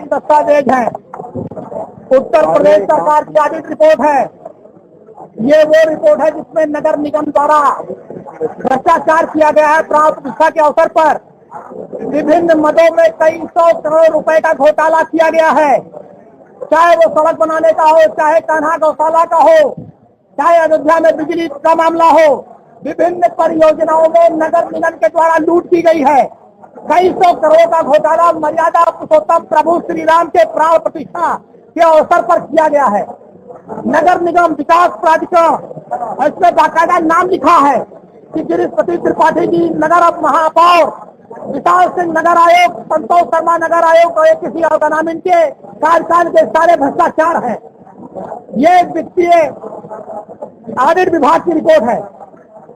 दस्तावेज है। उत्तर प्रदेश सरकार की ऑडिट रिपोर्ट है। ये वो रिपोर्ट है जिसमें नगर निगम द्वारा भ्रष्टाचार किया गया है। प्राण प्रतिष्ठा के अवसर पर विभिन्न मदों में कई 100 करोड़ रुपए का घोटाला किया गया है। चाहे वो सड़क बनाने का हो, चाहे कान्हा गौशाला का हो, चाहे अयोध्या में बिजली का मामला हो, विभिन्न परियोजनाओं में नगर निगम के द्वारा लूट की गई है। कई 100 करोड़ का घोटाला मर्यादा पुरुषोत्तम प्रभु श्री राम के प्राण प्रतिष्ठा के अवसर पर किया गया है। नगर निगम विकास प्राधिकरण, इसमें बाकायदा नाम लिखा है कि गिरीशपति त्रिपाठी जी नगर महापौर, विशाल सिंह नगर आयोग, संतोष शर्मा नगर आयोग और किसी और का नाम, इनके कार्यकाल के सारे भ्रष्टाचार हैं। ये वित्तीय ऑडिट विभाग की रिपोर्ट है।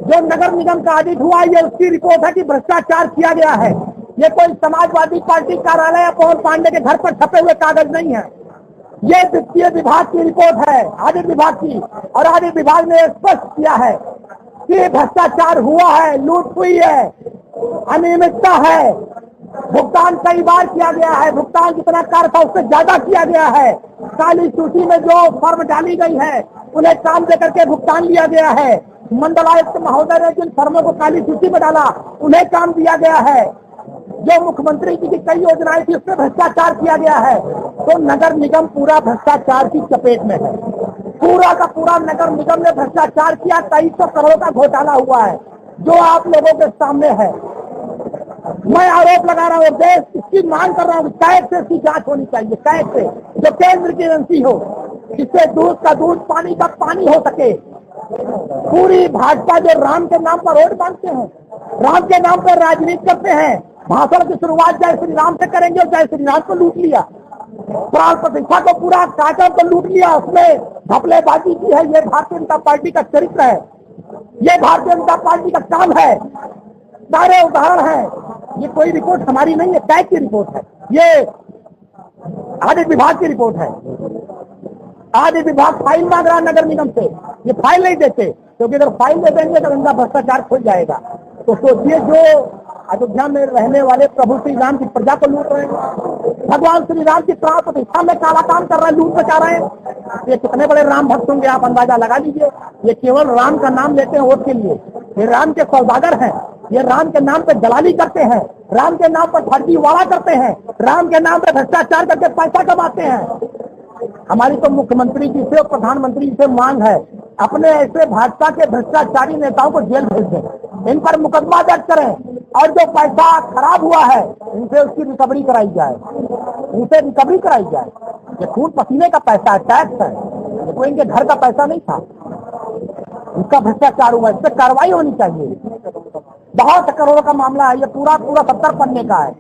जो नगर निगम का ऑडिट हुआ, ये उसकी रिपोर्ट है कि भ्रष्टाचार किया गया है। ये कोई समाजवादी पार्टी कार्यालय या पवन पांडे के घर पर छपे हुए कागज नहीं है। ये वित्तीय विभाग की रिपोर्ट है, ऑडिट विभाग की, और ऑडिट विभाग ने स्पष्ट किया है कि भ्रष्टाचार हुआ है, लूट हुई है, अनियमितता है, भुगतान कई बार किया गया है, भुगतान जितना कार्य था उससे ज्यादा किया गया है। काली सूची में जो फर्म डाली गई है उन्हें काम देकर के भुगतान लिया गया है। मंडलायुक्त महोदय ने जिन फर्मों को काली सूची में डाला उन्हें काम दिया गया है। जो मुख्यमंत्री जी की कई योजनाएं थी उसमें भ्रष्टाचार किया गया है। तो नगर निगम पूरा भ्रष्टाचार की चपेट में है। पूरा का पूरा नगर निगम ने भ्रष्टाचार किया। 2300 करोड़ का घोटाला हुआ है जो आप लोगों के सामने है। मैं आरोप लगा रहा हूँ, देश इसकी मांग कर रहा हूँ, कैग से इसकी जांच होनी चाहिए। कैग से, जो केंद्र की एजेंसी हो, जिससे दूध का दूध, पानी का पानी हो सके। पूरी भाजपा जो राम के नाम पर वोट मांगते हैं, राम के नाम पर राजनीति करते हैं, भाषण की शुरुआत जय श्री राम से करेंगे और जय श्री राम को लूट लिया। प्राण प्रतिष्ठा को पूरा कार्यक्रम को लूट लिया, उसमें घपलेबाजी की है। ये भारतीय जनता पार्टी का चरित्र है, ये भारतीय जनता पार्टी का काम है। सारे उदाहरण हैं। ये कोई रिपोर्ट हमारी नहीं है, कैग की रिपोर्ट है। ये ऑडिट विभाग की रिपोर्ट है। ऑडिट विभाग फाइल मांग रहा नगर निगम से, ये फाइल नहीं देते, क्योंकि अगर फाइल दे देंगे तो उनका भ्रष्टाचार खुल जाएगा। तो सोचिए, जो अयोध्या में रहने वाले प्रभु श्री राम की प्रजा को लूट रहे हैं, भगवान श्री राम की प्राण प्रतिष्ठा में काला काम कर रहे हैं, लूट बचा रहे हैं। ये कितने बड़े राम भक्त होंगे, आप अंदाजा लगा लीजिए। ये केवल राम का नाम लेते हैं वोट के लिए। ये राम के सौदागर हैं। ये राम के नाम पे दलाली करते हैं, राम के नाम पर फर्जीवाड़ा करते हैं, राम के नाम पे भ्रष्टाचार करके पैसा कमाते हैं। हमारी तो मुख्यमंत्री जी से और प्रधानमंत्री जी से मांग है, अपने ऐसे भाजपा के भ्रष्टाचारी नेताओं को जेल भेज दें, इन पर मुकदमा दर्ज करें, और जो पैसा खराब हुआ है इनसे उसकी रिकवरी कराई जाए, इनसे रिकवरी कराई जाए। ये खून पसीने का पैसा है, टैक्स है, ये कोई इनके घर का पैसा नहीं था। इसका भ्रष्टाचार हुआ, इस पर कार्रवाई होनी चाहिए। बहुत करोड़ों का मामला है, ये पूरा 70 पन्ने का है।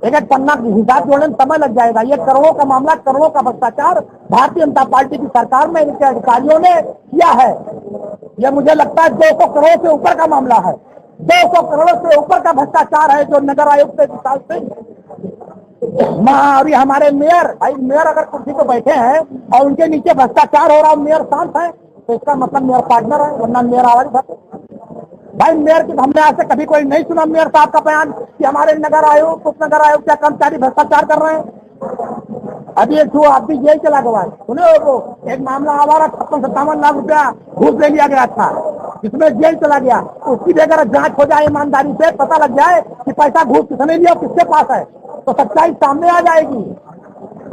एक एक पन्ना हिसाब जोड़ने में समय लग जाएगा। ये करोड़ों का मामला, करोड़ों का भ्रष्टाचार भारतीय जनता पार्टी की सरकार में इनके अधिकारियों ने किया है। यह मुझे लगता है 200 करोड़ से ऊपर का मामला है। 200 करोड़ से ऊपर का भ्रष्टाचार है जो नगर आयुक्त के विशाल सिंह, और ये हमारे मेयर, भाई मेयर अगर कुर्सी पे बैठे हैं और उनके नीचे भ्रष्टाचार हो रहा, मेयर शांत है, तो इसका मतलब मेयर पार्टनर है, वरना मेयर आवाज भरते। भाई मेयर की, हमने आज से कभी कोई नहीं सुना मेयर साहब का बयान कि हमारे नगर आयोग, उप नगर आयोग क्या कर्मचारी भ्रष्टाचार कर रहे हैं। अभी एक आदमी जेल चला गया, सुने वो एक मामला हमारा 56-57 लाख रुपया घूस ले लिया गया था, जिसमें जेल चला गया। उसकी भी अगर जांच हो जाए ईमानदारी से, पता लग जाए कि पैसा घूस किसने लिया, किसके पास है, तो सच्चाई सामने आ जाएगी।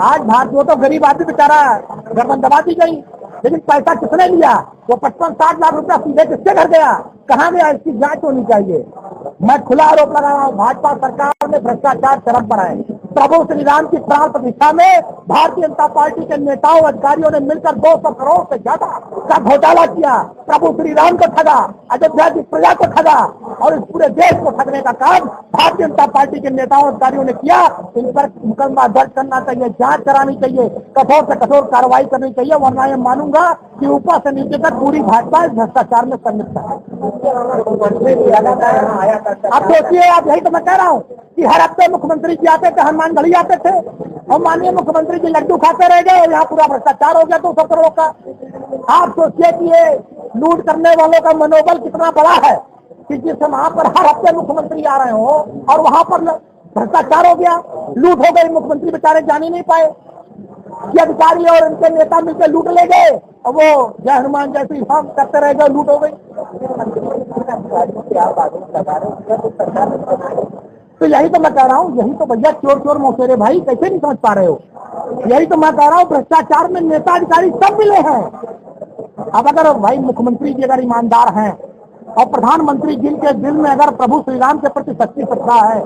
आज भारतीय तो गरीब आदमी बेचारा गर्दन दबा दी गई, लेकिन पैसा किसने लिया, वो 55-60 लाख रुपया सीधे किसके घर गया, कहाँ गया, इसकी जांच होनी चाहिए। मैं खुला आरोप लगा रहा हूँ, भाजपा सरकार ने भ्रष्टाचार चरम पर है। प्रभु श्री राम की प्राण प्रतिष्ठा में भारतीय जनता पार्टी के नेताओं अधिकारियों ने मिलकर 200 करोड़ से ज्यादा का घोटाला किया। प्रभु श्री राम को ठगा, अयोध्या की प्रजा को ठगा, और इस पूरे देश को ठगने का काम भारतीय जनता पार्टी के नेताओं अधिकारियों ने किया। इन पर मुकदमा दर्ज करना चाहिए, जांच करानी चाहिए, कठोर से कठोर कार्रवाई करनी चाहिए, वरना ये मानूंगा कि ऊपर से नीचे तक पूरी भाजपा इस भ्रष्टाचार में संलिप्त है। आप सोचिए, आप यही तो मैं कह रहा हूँ कि हर हफ्ते मुख्यमंत्री जी आते थे, हनुमानगढ़ी आते थे, और माननीय मुख्यमंत्री जी लड्डू खाते रह गए, यहाँ पूरा भ्रष्टाचार हो गया 200 करोड़ का। आप सोचिए कि ये लूट करने वालों का मनोबल कितना बड़ा है कि जिस वहां पर हर हफ्ते मुख्यमंत्री आ रहे हो और वहां पर भ्रष्टाचार हो गया, लूट हो गई, मुख्यमंत्री बेचारे जान ही नहीं पाए। ये अधिकारी और इनके नेता मिलकर लूट ले गए और वो जय हनुमान जैसी हम करते रह गए, लूट हो गई। तो यही तो मैं कह रहा हूँ, यही तो भैया चोर चोर मौसेरे भाई कैसे नहीं समझ पा रहे हो? यही तो मैं कह रहा हूँ, भ्रष्टाचार में नेता अधिकारी सब मिले हैं। अब अगर भाई मुख्यमंत्री जी अगर ईमानदार हैं और प्रधानमंत्री जी के दिल में अगर प्रभु श्री राम के प्रति सच्ची श्रद्धा है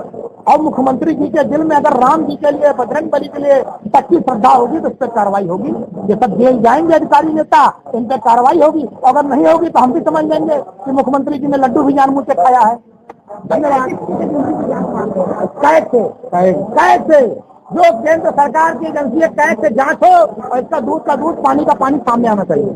और मुख्यमंत्री जी के दिल में अगर राम जी के लिए, बजरंग बली के लिए सच्ची श्रद्धा होगी तो उस पर कार्रवाई होगी। ये सब जेल जाएंगे अधिकारी नेता, इन पर कार्रवाई होगी। अगर नहीं होगी तो हम भी समझ लेंगे कि मुख्यमंत्री जी ने लड्डू भी जानबूझ के खाया है। धन्यवाद। कैद से जो केंद्र सरकार की एजेंसी है, कैद से जांच हो और इसका दूध का दूध, पानी का पानी सामने आना चाहिए।